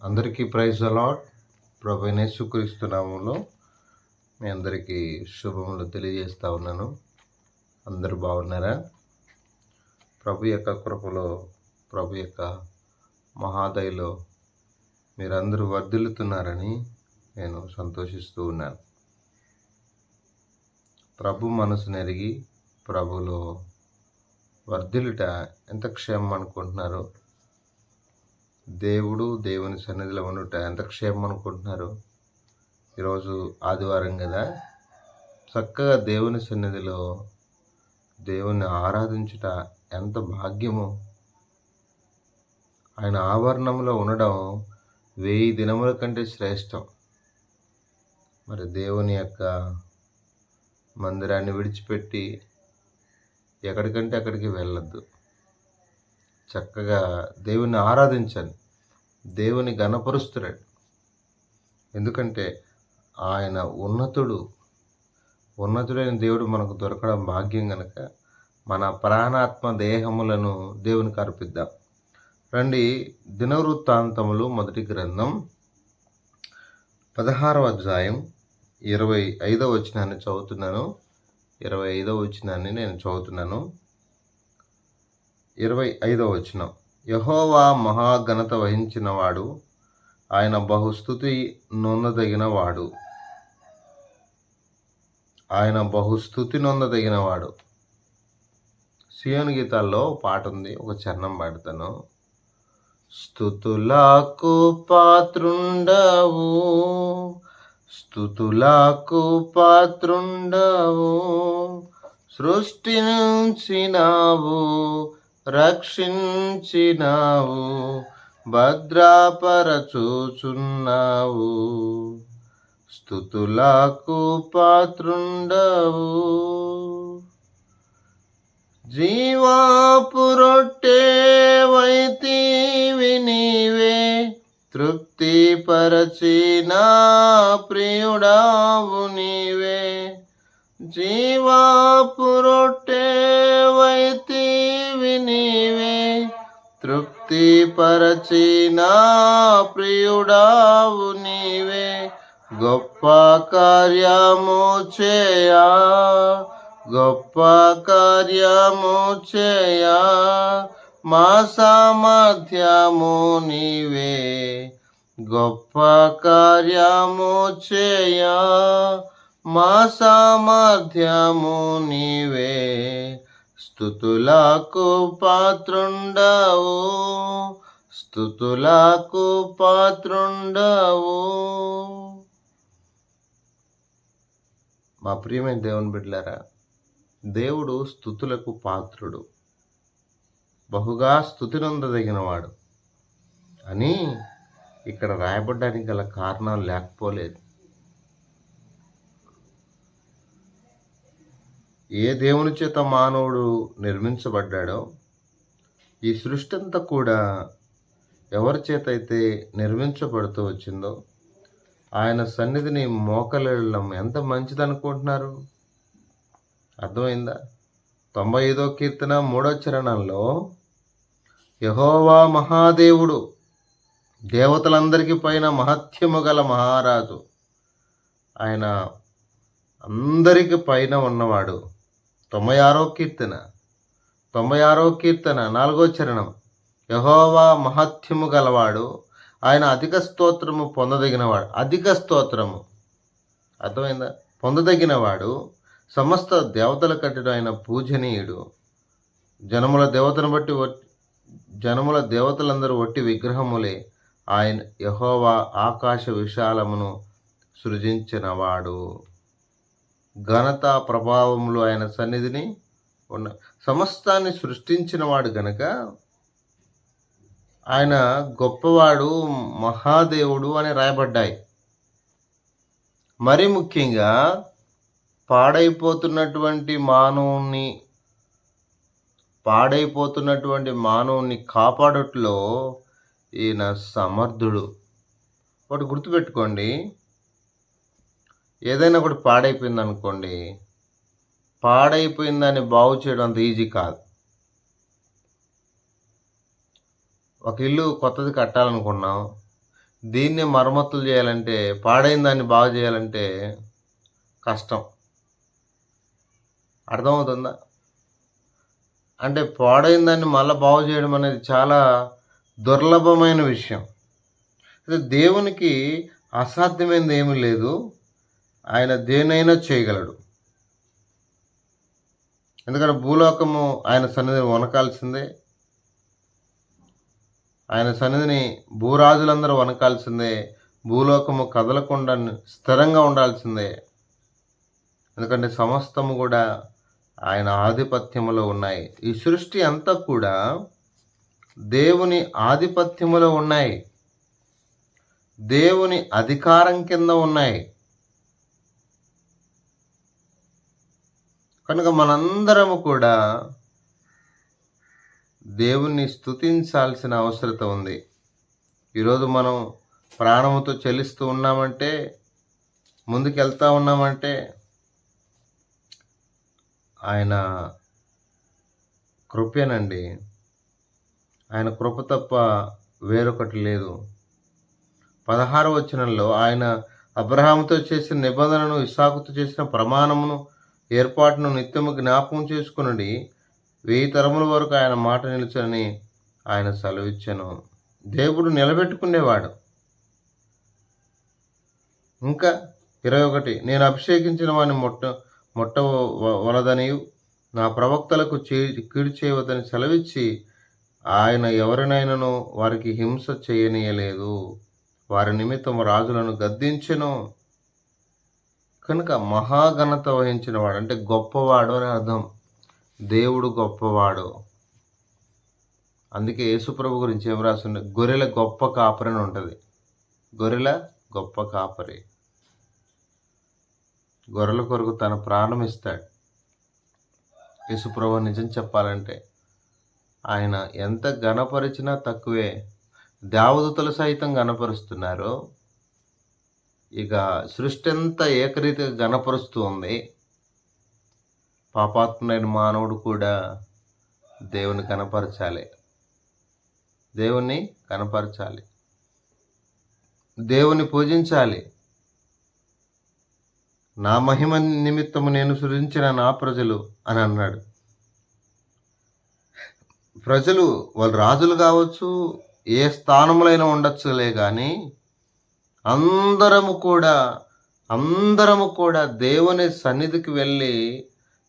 అందరికీ praise allot. ప్రభు యేసుక్రీస్తు నామములో మీ అందరికీ శుభములు తెలియజేస్తా ఉన్నాను. అందరూ బాగున్నారా? ప్రభు యొక్క కృపలో, ప్రభు యొక్క మహాదయలో మీరందరూ వర్ధిల్లుతున్నారని నేను సంతోషిస్తూ ఉన్నాను. ప్రభు మనసు నెరిగి ప్రభులో వర్ధిల్లుట ఎంత క్షేమం అనుకుంటున్నారు? దేవుని సన్నిధిలో ఉండుట ఎంత క్షేమం అనుకుంటున్నారు? ఈరోజు ఆదివారం కదా, చక్కగా దేవుని సన్నిధిలో దేవుని ఆరాధించుట ఎంత భాగ్యము. ఆయన ఆవరణంలో ఉండడం 1000 దినముల కంటే శ్రేష్టం. మరి దేవుని యొక్క మందిరాన్ని విడిచిపెట్టి ఎక్కడికంటే అక్కడికి వెళ్ళొద్దు. చక్కగా దేవుని ఆరాధించండి, దేవుని ఘనపరుస్తున్నాడు. ఎందుకంటే ఆయన ఉన్నతుడైన దేవుడు మనకు దొరకడం భాగ్యం గనక మన ప్రాణాత్మ దేహములను దేవునికి అర్పిద్దాం. రండి, దినవృత్తాంతములు మొదటి గ్రంథం 16వ అధ్యాయం 25వ వచనాన్ని చదువుతున్నాను. 25వ వచనాన్ని నేను చదువుతున్నాను. 25వ వచనం: యెహోవా మహాఘనత వహించినవాడు, ఆయన బహుస్తుతి నొందదగినవాడు. సియోను గీతాల్లో పాట ఉంది, ఒక చరణం పాడతాను. స్తుతులకు పాత్రుండవు, సృష్టించినావు, రక్షించినావు, భద్రపరచుచున్నావు. స్తుతులకు పాత్రుండవు. జీవాపు రొట్టెవైతివి నీవే, తృప్తిపరచిన ప్రియుడావు నీవే. జీవాపు రొట్టెవైతివి నీవే, తృప్తిపరచిన ప్రియుడావు నీవే. గొప్ప కార్యము చేయా మా సామర్థ్యము నీవే. గొప్ప కార్యము చేయా మా సామర్థ్యము నీవే. స్తుతులకు పాత్రుండవు. మా ప్రియమైన దేవుని బిడ్డలారా, దేవుడు స్తుతులకు పాత్రుడు, బహుగా స్తుతినొందదగినవాడు అని ఇక్కడ రాయబడ్డానికి గల కారణాలు లేకపోలేదు. ఏ దేవుని చేత మానవుడు నిర్మించబడ్డాడో, ఈ సృష్టి అంతా కూడా ఎవరి చేత అయితే నిర్మించబడుతూ వచ్చిందో, ఆయన సన్నిధిని మోకలేళ్ళం ఎంత మంచిదనుకుంటున్నారు? అర్థమైందా? 95వ కీర్తన 3వ చరణంలో యెహోవా మహాదేవుడు, దేవతలందరికీ పైన మహత్యము గల మహారాజు, ఆయన అందరికి పైన ఉన్నవాడు. 96వ కీర్తన 4వ చరణం: యెహోవా మహత్యము గలవాడు, ఆయన అధిక స్తోత్రము పొందదగినవాడు. అధిక స్తోత్రము, అర్థమైందా? పొందదగినవాడు, సమస్త దేవతల కట్టడు ఆయన పూజనీయుడు. జనముల దేవతలందరూ వట్టి విగ్రహములే. ఆయన యెహోవా ఆకాశ విశాలమును సృజించినవాడు. ఘనత ప్రభావములు ఆయన సన్నిధిని సమస్తాన్ని సృష్టించినవాడు గనక ఆయన గొప్పవాడు, మహాదేవుడు అని రాయబడ్డాయి. మరి ముఖ్యంగా పాడైపోతున్నటువంటి మానవుని కాపాడుట్లో ఈయన సమర్థుడు. ఒకటి గుర్తుపెట్టుకోండి, ఏదైనా ఒకటి పాడైపోయింది అనుకోండి, పాడైపోయిందని బాగు చేయడం అంత ఈజీ కాదు. ఒక ఇల్లు కొత్తది కట్టాలనుకున్నాం, దీన్నే మరమ్మతులు చేయాలంటే, పాడైన దాన్ని బాగు చేయాలంటే కష్టం. అర్థమవుతుందా? అంటే పాడైన దాన్ని మళ్ళా బాగు చేయడం అనేది చాలా దుర్లభమైన విషయం. అయితే దేవునికి అసాధ్యమైనది ఏమీ లేదు. ఆయన దేన్నైనా చేయగలడు. ఎందుకంటే భూలోకము ఆయన సన్నిధిని వణకాల్సిందే. ఆయన సన్నిధిని భూరాజులందరూ వణకాల్సిందే. భూలోకము కదలకుండా స్థిరంగా ఉండాల్సిందే. ఎందుకంటే సమస్తము కూడా ఆయన ఆధిపత్యములో ఉన్నాయి. ఈ సృష్టి అంతా కూడా దేవుని ఆధిపత్యములో ఉన్నాయి. దేవుని అధికారం కింద ఉన్నాయి. కనుక మనందరము కూడా దేవుణ్ణి స్తుతించాల్సిన అవసరత ఉంది. ఈరోజు మనం ప్రాణముతో చెల్లిస్తూ ఉన్నామంటే, ముందుకెళ్తా ఉన్నామంటే ఆయన కృపేనండి. ఆయన కృప తప్ప వేరొకటి లేదు. 16వ వచనంలో ఆయన అబ్రహాముతో చేసిన నిబంధనను, ఇస్సాకుతో చేసిన ప్రమాణమును, ఏర్పాటును నిత్యము జ్ఞాపకం చేసుకునుడి. 1000 తరముల వరకు ఆయన మాట నిలుచని ఆయన సెలవిచ్చెను. దేవుడు నిలబెట్టుకునేవాడు. ఇంకా 21, నేను అభిషేకించిన వాడిని మొట్ట వలదనియు, నా ప్రవక్తలకు కీడు చేయవద్దని సెలవిచ్చి, ఆయన ఎవరినైనాను వారికి హింస చేయనీయలేదు. వారి నిమిత్తం రాజులను గద్దించెను. కనుక మహాఘనత వహించిన వాడు అంటే గొప్పవాడు అని అర్థం. దేవుడు గొప్పవాడు. అందుకే యేసుప్రభు గురించి ఏం రాస్తుంది? గొర్రెల గొప్ప కాపరి అని ఉంటుంది. గొర్రెల గొప్ప కాపరి. గొర్రెల కొరకు తన ప్రాణం ఇస్తాడు. యేసుప్రభు నిజం చెప్పాలంటే ఆయన ఎంత ఘనపరిచినా తక్కువే. దేవదూతలు సైతం ఘనపరుస్తున్నారు. ఇక సృష్టి అంతా ఏకరీతిగా ఘనపరుస్తూ ఉంది. పాపాత్ముడైన మానవుడు కూడా దేవుని కనపరచాలి. దేవుణ్ణి కనపరచాలి. దేవుని పూజించాలి. నా మహిమ నిమిత్తము నేను సృజించిన నా ప్రజలు అని అన్నాడు. ప్రజలు వాళ్ళు రాజులు కావచ్చు, ఏ స్థానంలో ఉండొచ్చులే కానీ అందరము కూడా దేవుని సన్నిధికి వెళ్ళి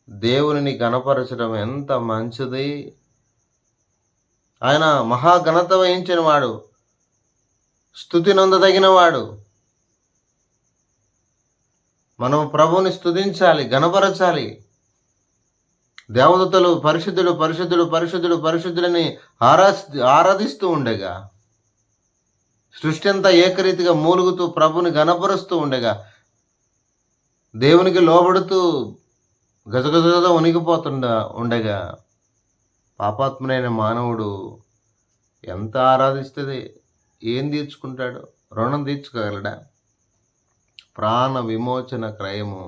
దేవునిని గణపరచడం ఎంత మంచిది. ఆయన మహాఘనత వహించిన వాడు, స్తుతి నొందదగిన వాడు. మనం ప్రభువుని స్తుతించాలి, గణపరచాలి. దేవదూతలు పరిశుద్ధుడు పరిశుద్ధుడు పరిశుద్ధుడు పరిశుద్ధులని ఆరాధిస్తూ ఉండగా, సృష్టి అంతా ఏకరీతిగా మూలుగుతూ ప్రభుని గణపరుస్తూ ఉండగా, దేవునికి లోబడుతూ గజగజ ఉండగా పాపాత్ముడైన మానవుడు ఎంత ఆరాధిస్తుంది? ఏం తీర్చుకుంటాడు? రుణం తీర్చుకోగలడా? ప్రాణ విమోచన క్రయము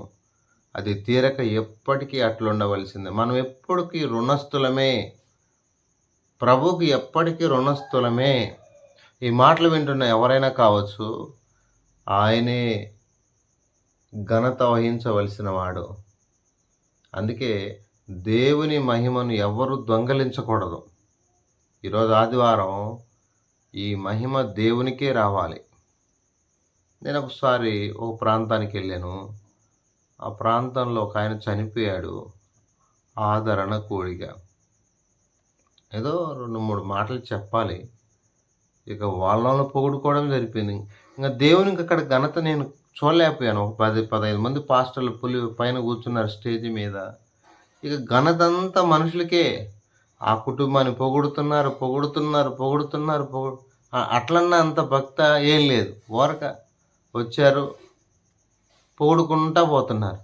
అది తీరక ఎప్పటికీ అట్లుండవలసిందే. మనం ఎప్పటికీ రుణస్థులమే, ప్రభుకి ఎప్పటికీ రుణస్థులమే. ఈ మాటలు వింటున్న ఎవరైనా కావచ్చు, ఆయనే ఘనత వహించవలసిన వాడు. అందుకే దేవుని మహిమను ఎవరు దొంగలించకూడదు. ఈరోజు ఆదివారం ఈ మహిమ దేవునికే రావాలి. నేను ఒకసారి ఒక ప్రాంతానికి వెళ్ళాను. ఆ ప్రాంతంలో ఒక ఆయన చనిపోయాడు, ఆదరణ కూడిగా. ఏదో 2-3 మాటలు చెప్పాలి, ఇక వాళ్ళను పొగుడుకోవడం సరిపోయింది. ఇంకా దేవునికి అక్కడ ఘనత నేను చూడలేకపోయాను. ఒక 10-15 మంది పాస్టర్లు పైన కూర్చున్నారు స్టేజ్ మీద. ఇక ఘనత అంతా మనుషులకే. ఆ కుటుంబాన్ని పొగుడుతున్నారు. అట్లన్నా అంత భక్త ఏం లేదు. ఓరక వచ్చారు, పొగుడుకుంటా పోతున్నారు.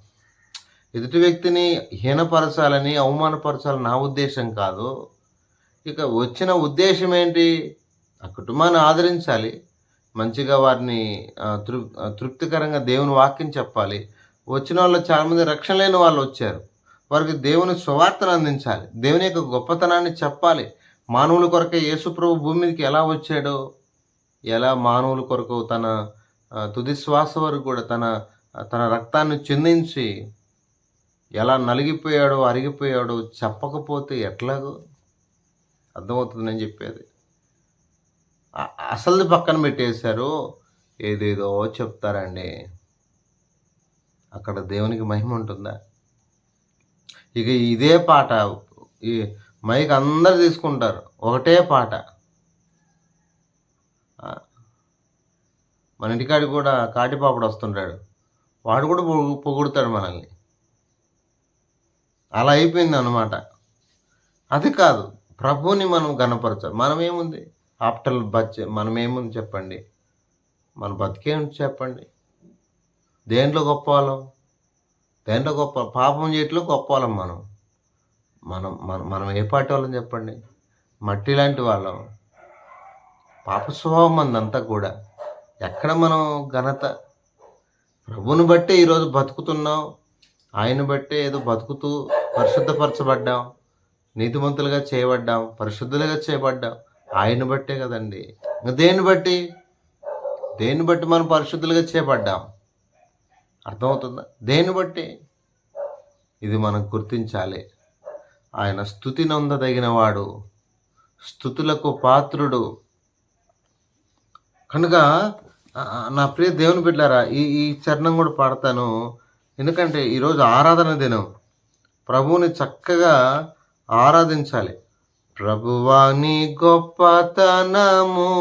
ఎదుటి వ్యక్తిని హీనపరచాలని, అవమానపరచాలని నా ఉద్దేశం కాదు. ఇక వచ్చిన ఉద్దేశం ఏంటి? ఆ కుటుంబాన్ని ఆదరించాలి, మంచిగా వారిని తృప్తికరంగా దేవుని వాక్యం చెప్పాలి. వచ్చిన వాళ్ళు చాలామంది రక్షణ లేని వాళ్ళు వచ్చారు. వారికి దేవుని సువార్తను అందించాలి, దేవుని యొక్క గొప్పతనాన్ని చెప్పాలి. మానవుల కొరకే యేసుప్రభు భూమి మీదకి ఎలా వచ్చాడో, ఎలా మానవుల కొరకు తన తుది శ్వాస వరకు కూడా తన తన రక్తాన్ని చిందించి ఎలా నలిగిపోయాడో అరిగిపోయాడో చెప్పకపోతే ఎట్లాగో అర్థమవుతుంది నేను చెప్పేది. అసలుది పక్కన పెట్టేశారు, ఏదేదో చెప్తారండి. అక్కడ దేవునికి మహిమ ఉంటుందా? ఇక ఇదే పాట ఈ మైక్ అందరు తీసుకుంటారు, ఒకటే పాట. మన ఇంటికాడికి కూడా కాటిపాపడు వస్తుంటాడు, వాడు కూడా పొగుడుతాడు మనల్ని. అలా అయిపోయింది అన్నమాట. అది కాదు, ప్రభువుని మనం గణపరచాలి. మనమేముంది ఆఫ్టర్ మనమేముంది చెప్పండి, మన బతికేముంది చెప్పండి. దేంట్లో గొప్ప వాళ్ళం? దేంట్లో గొప్ప? పాపం చేయట్లో గొప్ప వాళ్ళం మనం. మనం మనం మనం ఏ పార్టీ వాళ్ళం చెప్పండి? మట్టి లాంటి వాళ్ళం. పాప స్వభావం మందంతా కూడా. ఎక్కడ మనం ఘనత? ప్రభువుని బట్టే ఈరోజు బతుకుతున్నాం, ఆయన బట్టే ఏదో బతుకుతూ పరిశుద్ధపరచబడ్డాం, నీతిమంతులుగా చేయబడ్డాం, పరిశుద్ధులుగా చేయబడ్డాం. ఆయన బట్టే కదండి. దేన్ని బట్టి మనం పరిశుద్ధులుగా చేయబడ్డాం? అర్థమవుతుందా? దేన్ని బట్టి? ఇది మనం గుర్తించాలి. ఆయన స్తుతి నొందదగినవాడు, స్తుతులకు పాత్రుడు. కనుక నా ప్రియ దేవుని బిడ్డలారా, ఈ చరణం కూడా పాడతాను. ఎందుకంటే ఈరోజు ఆరాధన దినం. ప్రభువుని చక్కగా ఆరాధించాలి. ప్రభువా నీ గొప్పతనము,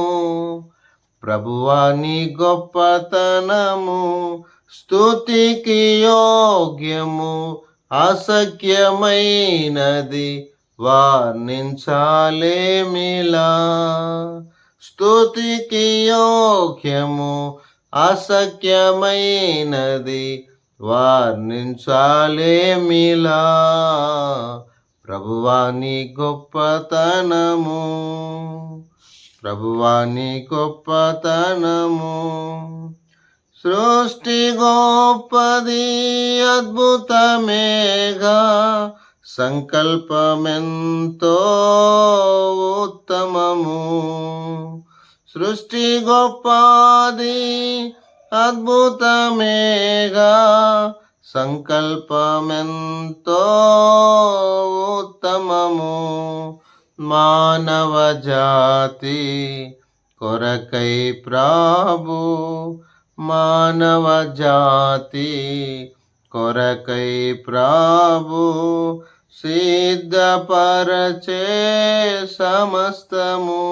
ప్రభువా నీ గొప్పతనము స్తుతికి యోగ్యము, అసఖ్యమైనది వర్ణించాలేమిలా. స్తుతికి యోగ్యము, అసఖ్యమైనది వర్ణించాలేమిలా. ప్రభువా నీ గొప్పతనము, ప్రభువా నీ గొప్పతనము. సృష్టి గొప్పది అద్భుతమేగా, సంకల్పమెంతో ఉత్తమము. సృష్టి గొప్పది అద్భుతమేగా, సంకల్పమెంతో ఉత్తమము. మానవ జాతి కొరకై ప్రభు, మానవ జాతి కొరకై ప్రభు సిద్ధపరచే సమస్తము,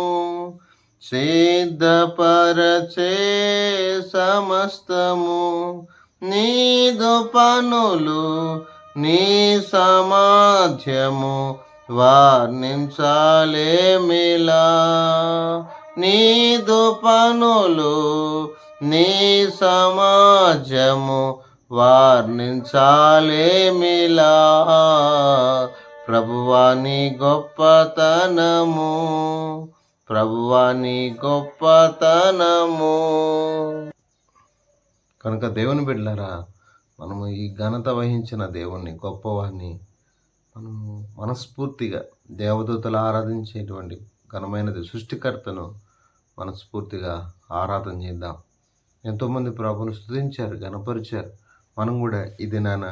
సిద్ధపరచే సమస్తము. నీదు పనులు నీ సామర్థ్యము వర్ణించాలేమిలా. నీదు పనులు నీ సమాజము వర్ణించాలేమిలా. ప్రభువా నీ గొప్పతనము, ప్రభువా నీ గొప్పతనము. కనుక దేవుని బిడ్డలారా, మనము ఈ ఘనత వహించిన దేవుణ్ణి, గొప్పవాడిని మనము మనస్ఫూర్తిగా దేవదూతలు ఆరాధించేటువంటి ఘనమైనది సృష్టికర్తను మనస్ఫూర్తిగా ఆరాధన చేద్దాం. ఎంతోమంది ప్రభువును స్తుతించారు, ఘనపరిచారు. మనం కూడా ఈ దినాన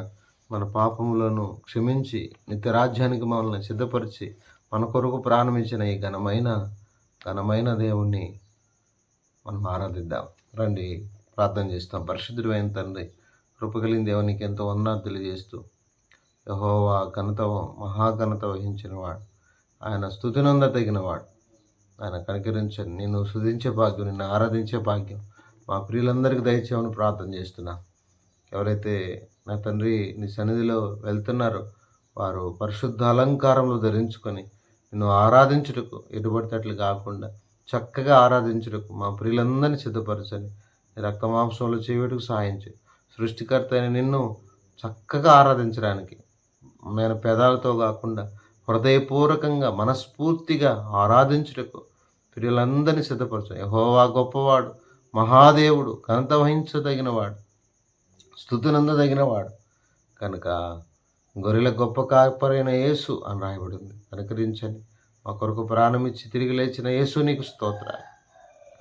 మన పాపములను క్షమించి నిత్యరాజ్యానికి మనల్ని సిద్ధపరిచి మన కొరకు ప్రారంభించిన ఈ ఘనమైన దేవుణ్ణి మనం ఆరాధిద్దాం. రండి ప్రార్థన చేస్తాం. పరిశుద్ధుడైన తండ్రి, కృపగలిగిన దేవునికి ఎంతో వందనాలు తెలియజేస్తూ, యెహోవా మహాఘనత వహించినవాడు, ఆయన స్తుతినందదగినవాడు. ఆయన కనికరించండి. నిన్ను స్తుతించే భాగ్యం, నిన్ను ఆరాధించే భాగ్యం మా ప్రియులందరికీ దయచేయమని ప్రార్థన చేస్తున్నా. ఎవరైతే నా తండ్రి నీ సన్నిధిలో వెళ్తున్నారో వారు పరిశుద్ధ అలంకారంలో ధరించుకొని నిన్ను ఆరాధించుటకు ఎటుబడితట్లు కాకుండా చక్కగా ఆరాధించుటకు మా ప్రియులందరినీ సిద్ధపరచని రక్తమాంసంలో చేయటకు సహాయం చేయి. సృష్టికర్త అయిన నిన్ను చక్కగా ఆరాధించడానికి నేను పెదాలతో కాకుండా హృదయపూర్వకంగా మనస్ఫూర్తిగా ఆరాధించుటకు ప్రియులందరినీ సిద్ధపరచు. యెహోవా గొప్పవాడు, మహాదేవుడు, ఘనత వహించదగినవాడు, స్తుతినందదగినవాడు. కనుక గొర్రెల గొప్ప కాపరైన యేసు అని రాయబడింది. కనుకరించండి. మా కొరకు ప్రాణమిచ్చి తిరిగి లేచిన యేసు నీకు స్తోత్రాలు.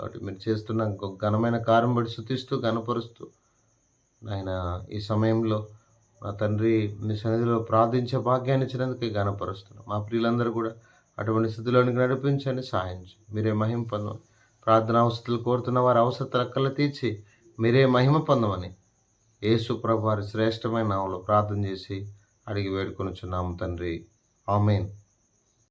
కాబట్టి మీరు చేస్తున్న ఇంకొక ఘనమైన కార్యం బట్టి స్తుతిస్తూ ఘనపరుస్తూ నాయన ఈ సమయంలో నా తండ్రి నీ సన్నిధిలో ప్రార్థించే భాగ్యాన్ని ఇచ్చినందుకే ఘనపరుస్తున్నాం. మా ప్రియులందరూ కూడా అటువంటి స్థితిలోనికి నడిపించండి, సహాయం చేయండి. మీరే మహిమ పొందమని ప్రార్థన అవసరాలు కోరుతున్న వారి అవసరతలు అక్కలు తీర్చి మీరే మహిమ పొందమని యేసు ప్రభు వారి శ్రేష్టమైన నామములో ప్రార్థన చేసి అడిగి వేడుకొనుచున్నాము తండ్రి. ఆమేన్.